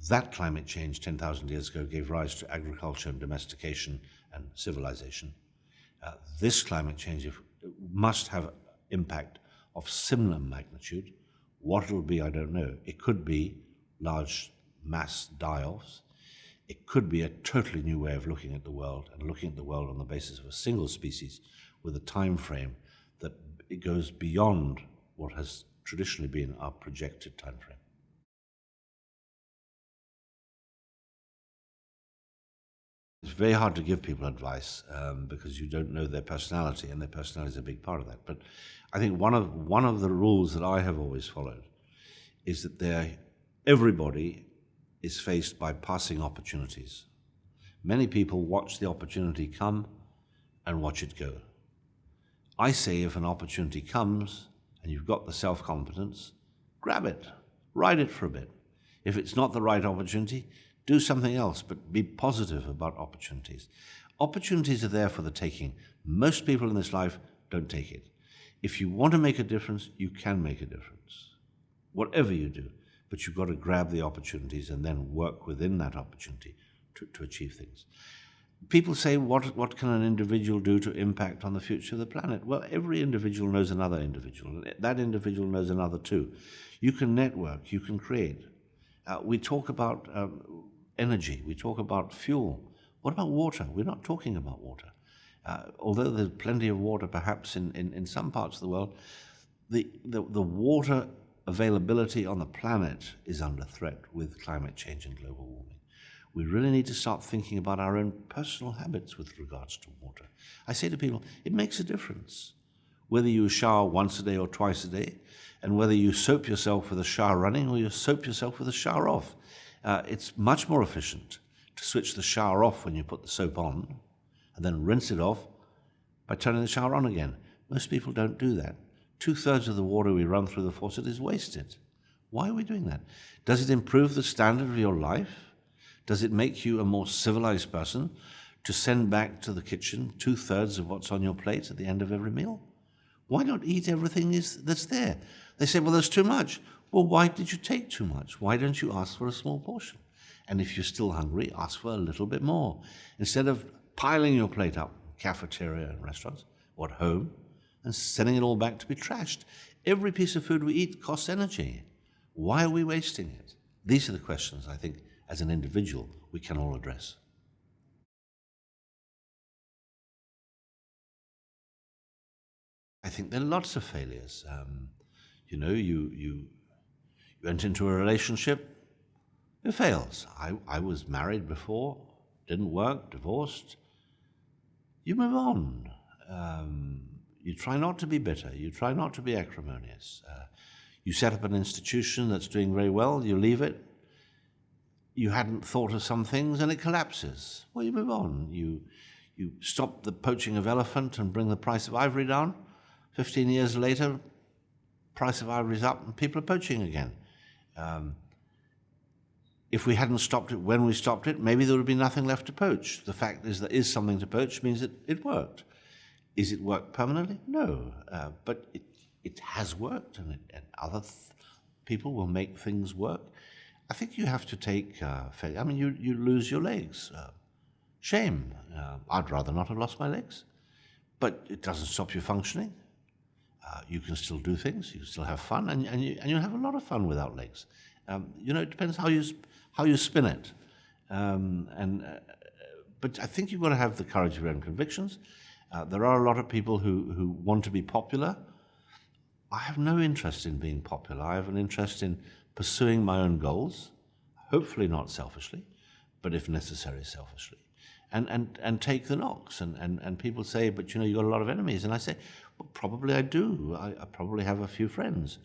A: That climate change 10,000 years ago gave rise to agriculture and domestication and civilization. This climate change must have impact of similar magnitude. What it'll be, I don't know. It could be large mass die-offs. It could be a totally new way of looking at the world, and looking at the world on the basis of a single species with a time frame that it goes beyond what has traditionally been our projected time frame. It's very hard to give people advice because you don't know their personality, and their personality is a big part of that. But I think one of the rules that I have always followed is that everybody is faced by passing opportunities. Many people watch the opportunity come and watch it go. I say if an opportunity comes and you've got the self-confidence, grab it, ride it for a bit. If it's not the right opportunity, do something else, but be positive about opportunities. Opportunities are there for the taking. Most people in this life don't take it. If you want to make a difference, you can make a difference, whatever you do. But you've got to grab the opportunities and then work within that opportunity to achieve things. People say, what can an individual do to impact on the future of the planet? Well, every individual knows another individual. That individual knows another too. You can network, you can create. We talk about energy, we talk about fuel. What about water? We're not talking about water. Although there's plenty of water perhaps in some parts of the world, the water availability on the planet is under threat with climate change and global warming. We really need to start thinking about our own personal habits with regards to water. I say to people, it makes a difference whether you shower once a day or twice a day, and whether you soap yourself with a shower running or you soap yourself with a shower off. It's much more efficient to switch the shower off when you put the soap on and then rinse it off by turning the shower on again. Most people don't do that. 2/3 of the water we run through the faucet is wasted. Why are we doing that? Does it improve the standard of your life? Does it make you a more civilized person to send back to the kitchen 2/3 of what's on your plate at the end of every meal? Why not eat everything that's there? They say, well, there's too much. Well, why did you take too much? Why don't you ask for a small portion? And if you're still hungry, ask for a little bit more. Instead of piling your plate up, cafeteria and restaurants, or at home, and sending it all back to be trashed. Every piece of food we eat costs energy. Why are we wasting it? These are the questions I think, as an individual, we can all address. I think there are lots of failures. You went into a relationship, it fails. I was married before, didn't work, divorced. You move on. You try not to be bitter. You try not to be acrimonious. You set up an institution that's doing very well, you leave it. You hadn't thought of some things and it collapses. Well, you move on. You stop the poaching of elephant and bring the price of ivory down. 15 years later, price of ivory is up and people are poaching again. If we hadn't stopped it when we stopped it, maybe there would be nothing left to poach. The fact is there is something to poach means that it worked. Is it worked permanently? No, but it has worked, and other people will make things work. I think you have to take failure. I mean, you lose your legs. Shame. I'd rather not have lost my legs, but it doesn't stop you functioning. You can still do things. You can still have fun, and you have a lot of fun without legs. It depends how you spin it. But I think you've got to have the courage of your own convictions. There are a lot of people who want to be popular. I have no interest in being popular. I have an interest in pursuing my own goals, hopefully not selfishly, but if necessary, selfishly, and take the knocks. And people say, but you've got a lot of enemies. And I say, well, probably I do. I probably have a few friends.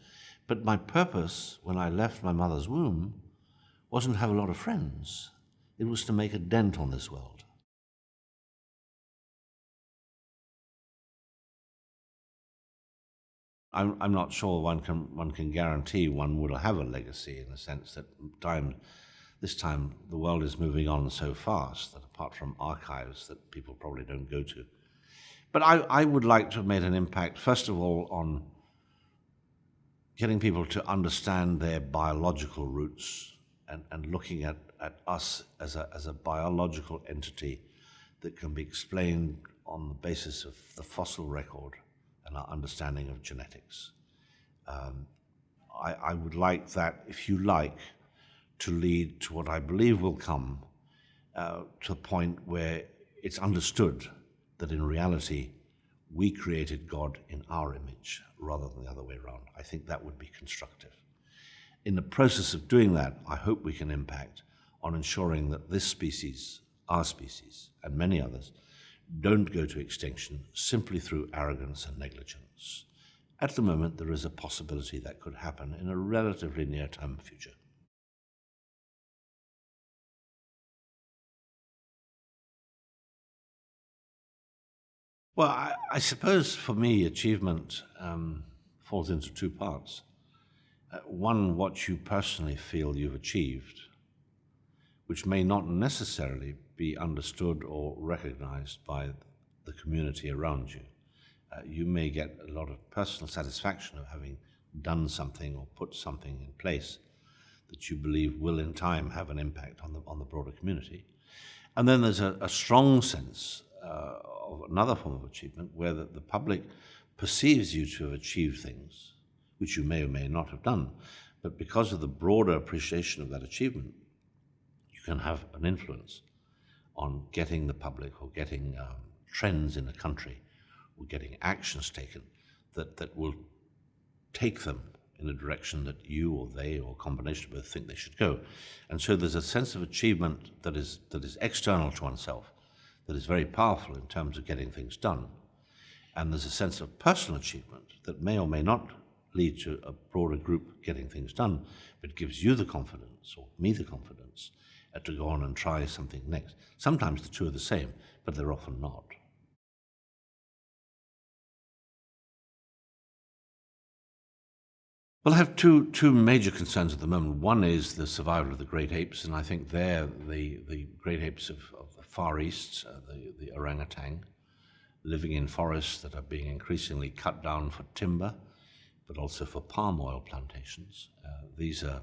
A: But my purpose when I left my mother's womb wasn't to have a lot of friends. It was to make a dent on this world. I'm not sure one can guarantee one will have a legacy, in the sense that this time the world is moving on so fast that apart from archives that people probably don't go to. But I would like to have made an impact, first of all, on getting people to understand their biological roots and looking at us as a biological entity that can be explained on the basis of the fossil record and our understanding of genetics. I would like that, if you like, to lead to what I believe will come to a point where it's understood that in reality we created God in our image rather than the other way around. I think that would be constructive. In the process of doing that, I hope we can impact on ensuring that this species, our species, and many others, don't go to extinction simply through arrogance and negligence. At the moment, there is a possibility that could happen in a relatively near-term future. Well, I suppose for me, achievement falls into two parts. One, what you personally feel you've achieved, which may not necessarily be understood or recognized by the community around you. You may get a lot of personal satisfaction of having done something or put something in place that you believe will in time have an impact on the broader community. And then there's a strong sense of another form of achievement where the public perceives you to have achieved things which you may or may not have done, but because of the broader appreciation of that achievement, you can have an influence on getting the public or getting trends in a country or getting actions taken that will take them in a direction that you or they or a combination of both think they should go. And so there's a sense of achievement that is external to oneself, that is very powerful in terms of getting things done. And there's a sense of personal achievement that may or may not lead to a broader group getting things done, but gives you the confidence, or me the confidence, to go on and try something next. Sometimes the two are the same, but they're often not. Well, I have two major concerns at the moment. One is the survival of the great apes, and I think there the great apes of the Far East, the orangutan, living in forests that are being increasingly cut down for timber, but also for palm oil plantations. These are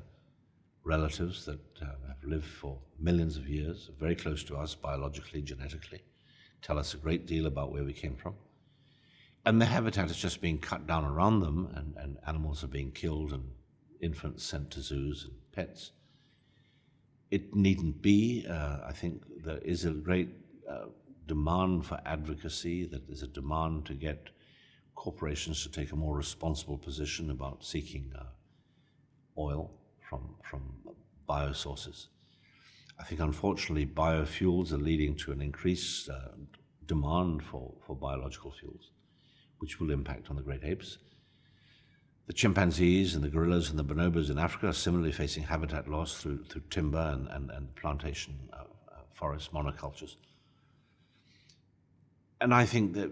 A: relatives that have lived for millions of years, very close to us biologically, genetically, tell us a great deal about where we came from. And the habitat is just being cut down around them, and animals are being killed and infants sent to zoos and pets. It needn't be. I think there is a great demand for advocacy, that there's a demand to get corporations to take a more responsible position about seeking oil from biosources. I think, unfortunately, biofuels are leading to an increased demand for biological fuels, which will impact on the great apes. The chimpanzees and the gorillas and the bonobos in Africa are similarly facing habitat loss through timber and plantation forest monocultures. And I think that,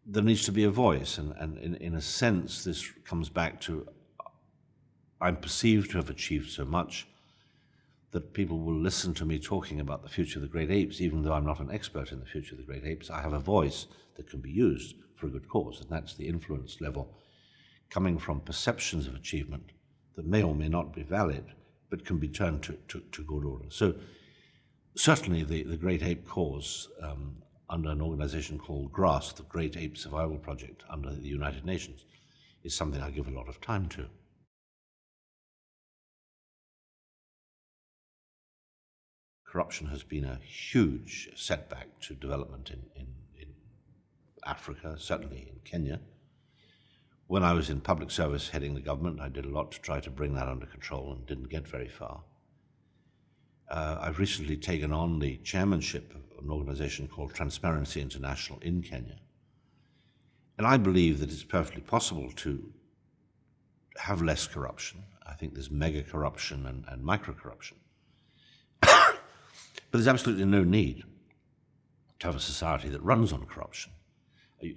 A: there needs to be a voice, and in a sense this comes back to I'm perceived to have achieved so much that people will listen to me talking about the future of the great apes, even though I'm not an expert in the future of the great apes. I have a voice that can be used for a good cause, and that's the influence level coming from perceptions of achievement that may or may not be valid, but can be turned to good order. So certainly the great ape cause, under an organization called GRASS, the Great Ape Survival Project under the United Nations, is something I give a lot of time to. Corruption has been a huge setback to development in Africa, certainly in Kenya. When I was in public service heading the government, I did a lot to try to bring that under control and didn't get very far. I've recently taken on the chairmanship of an organization called Transparency International in Kenya. And I believe that it's perfectly possible to have less corruption. I think there's mega corruption and micro corruption. But there's absolutely no need to have a society that runs on corruption.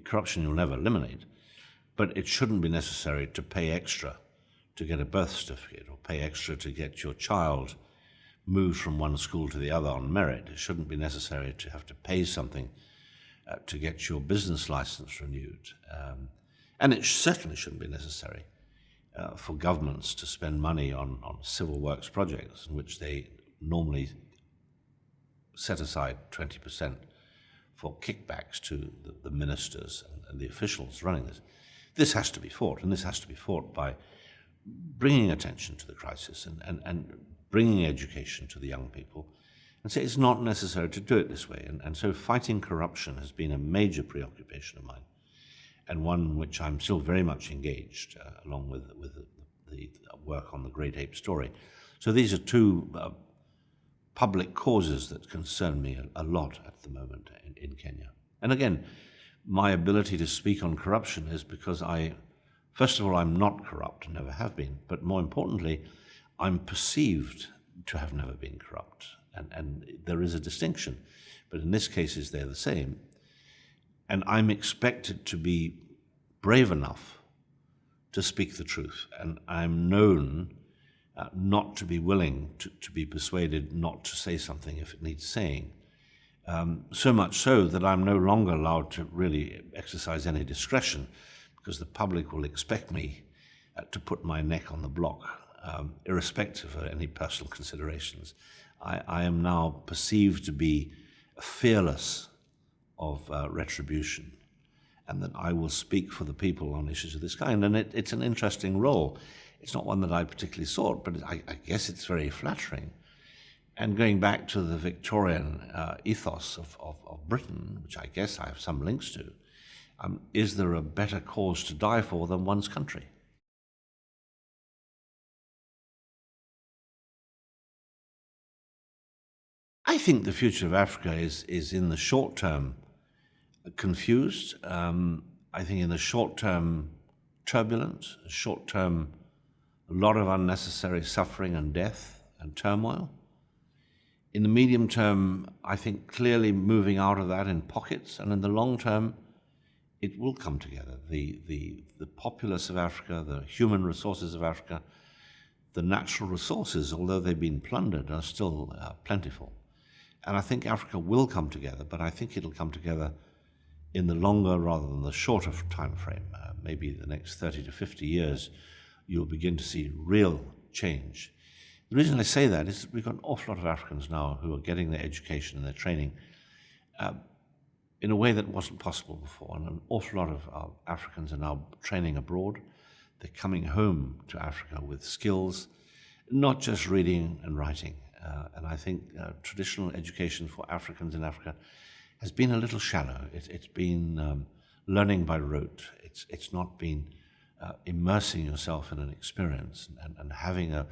A: Corruption you'll never eliminate, but it shouldn't be necessary to pay extra to get a birth certificate or pay extra to get your child moved from one school to the other on merit. It shouldn't be necessary to have to pay something to get your business license renewed. And it certainly shouldn't be necessary for governments to spend money on civil works projects in which they normally set aside 20% for kickbacks to the ministers and the officials running this. This has to be fought, and this has to be fought by bringing attention to the crisis and bringing education to the young people, and say it's not necessary to do it this way. And so fighting corruption has been a major preoccupation of mine, and one in which I'm still very much engaged, along with the work on the Great Ape story. So these are two public causes that concern me a lot at the moment in Kenya. And again, my ability to speak on corruption is because first of all, I'm not corrupt, never have been, but more importantly, I'm perceived to have never been corrupt. And there is a distinction, but in this case they're the same. And I'm expected to be brave enough to speak the truth, and I'm known not to be willing to be persuaded not to say something if it needs saying. So much so that I'm no longer allowed to really exercise any discretion, because the public will expect me to put my neck on the block, irrespective of any personal considerations. I am now perceived to be fearless of retribution, and that I will speak for the people on issues of this kind. And it's an interesting role. It's not one that I particularly sought, but I guess it's very flattering. And going back to the Victorian ethos of Britain, which I guess I have some links to, is there a better cause to die for than one's country? I think the future of Africa is in the short term confused. I think in the short term turbulent, short term a lot of unnecessary suffering and death and turmoil. In the medium term, I think clearly moving out of that in pockets, and in the long term, it will come together. The populace of Africa, the human resources of Africa, the natural resources, although they've been plundered, are still plentiful. And I think Africa will come together, but I think it'll come together in the longer rather than the shorter time frame. Maybe the next 30 to 50 years, you'll begin to see real change. The reason I say that is that we've got an awful lot of Africans now who are getting their education and their training in a way that wasn't possible before. And an awful lot of Africans are now training abroad. They're coming home to Africa with skills, not just reading and writing. And I think traditional education for Africans in Africa has been a little shallow. It's been learning by rote. It's not been immersing yourself in an experience and having a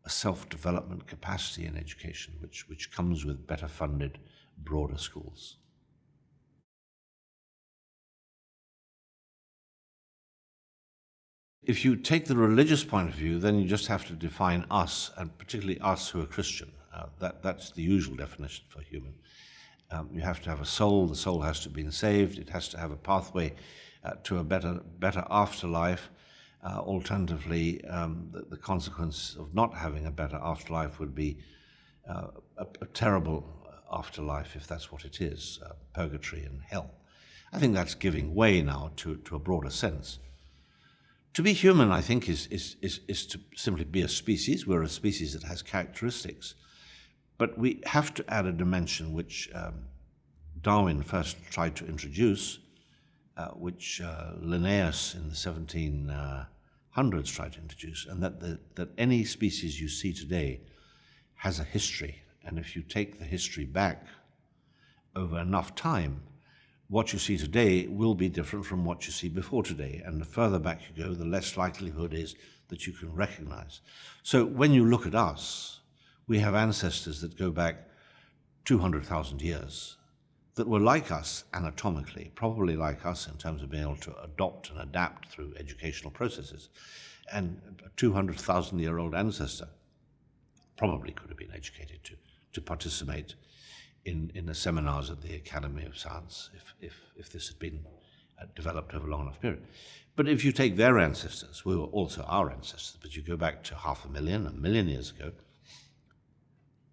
A: self-development capacity in education, which comes with better funded, broader schools. If you take the religious point of view, then you just have to define us, and particularly us who are Christian. That's the usual definition for human. You have to have a soul. The soul has to have been saved. It has to have a pathway to a better afterlife. Alternatively, the consequence of not having a better afterlife would be a terrible afterlife, if that's what it is, purgatory and hell. I think that's giving way now to a broader sense. To be human, I think, is to simply be a species. We're a species that has characteristics. But we have to add a dimension which Darwin first tried to introduce, which Linnaeus in the 1700s tried to introduce, and that any species you see today has a history. And if you take the history back over enough time, what you see today will be different from what you see before today. And the further back you go, the less likelihood is that you can recognize. So when you look at us, we have ancestors that go back 200,000 years that were like us anatomically, probably like us in terms of being able to adopt and adapt through educational processes. And a 200,000-year-old ancestor probably could have been educated to participate in the seminars at the Academy of Science if this had been developed over a long enough period. But if you take their ancestors, who were also our ancestors, but you go back to 500,000, 1 million years ago,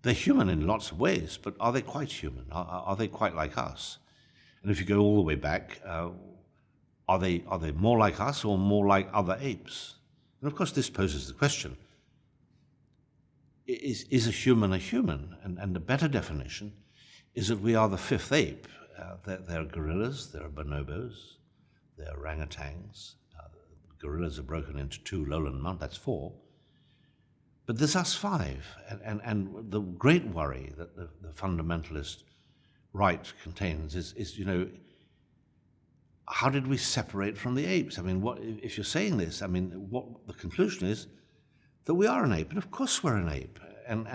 A: they're human in lots of ways, but are they quite human? Are they quite like us? And if you go all the way back, are they more like us or more like other apes? And of course this poses the question, is a human a human? And the better definition is that we are the fifth ape. There are gorillas, there are bonobos, there are orangutans. Gorillas are broken into 2 lowland mountains, that's 4. But there's us 5. And the great worry that the fundamentalist right contains is, how did we separate from the apes? I mean, what if you're saying this, I mean, what the conclusion is that we are an ape. And of course we're an ape. And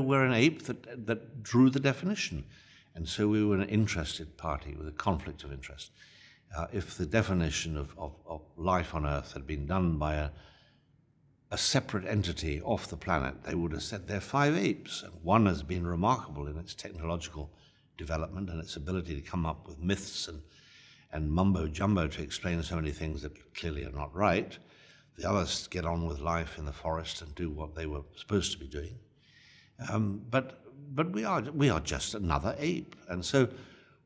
A: we're an ape that drew the definition. And so we were an interested party with a conflict of interest. If the definition of life on Earth had been done by a separate entity off the planet, they would have said there are 5 apes. And one has been remarkable in its technological development and its ability to come up with myths and mumbo-jumbo to explain so many things that clearly are not right. The others get on with life in the forest and do what they were supposed to be doing. But we are just another ape. And so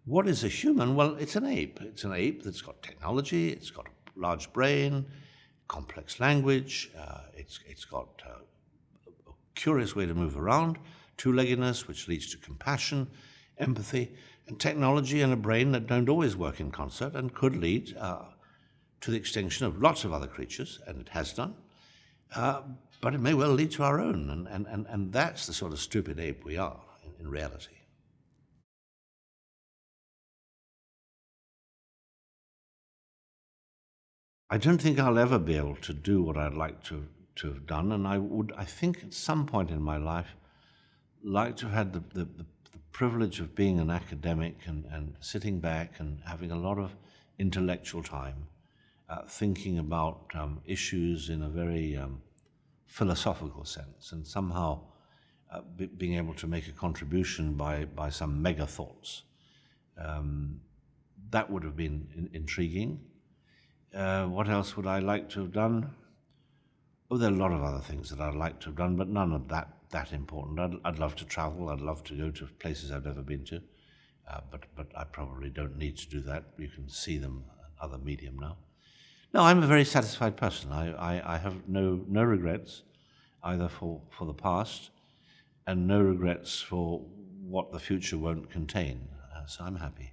A: what is a human? Well, it's an ape. It's an ape that's got technology, it's got a large brain, complex language, it's got a curious way to move around, two-leggedness, which leads to compassion, empathy, and technology and a brain that don't always work in concert and could lead to the extinction of lots of other creatures, and it has done. But it may well lead to our own, and that's the sort of stupid ape we are in reality. I don't think I'll ever be able to do what I'd like to have done, and I think at some point in my life, like to have had the privilege of being an academic and sitting back and having a lot of intellectual time, thinking about issues in a very philosophical sense, and somehow being able to make a contribution by some mega thoughts. That would have been intriguing. What else would I like to have done? Oh, there are a lot of other things that I'd like to have done, but none of that important. I'd love to travel. I'd love to go to places I've never been to, but I probably don't need to do that. You can see them in other medium now. No, I'm a very satisfied person. I have no regrets, either for the past, and no regrets for what the future won't contain. So I'm happy.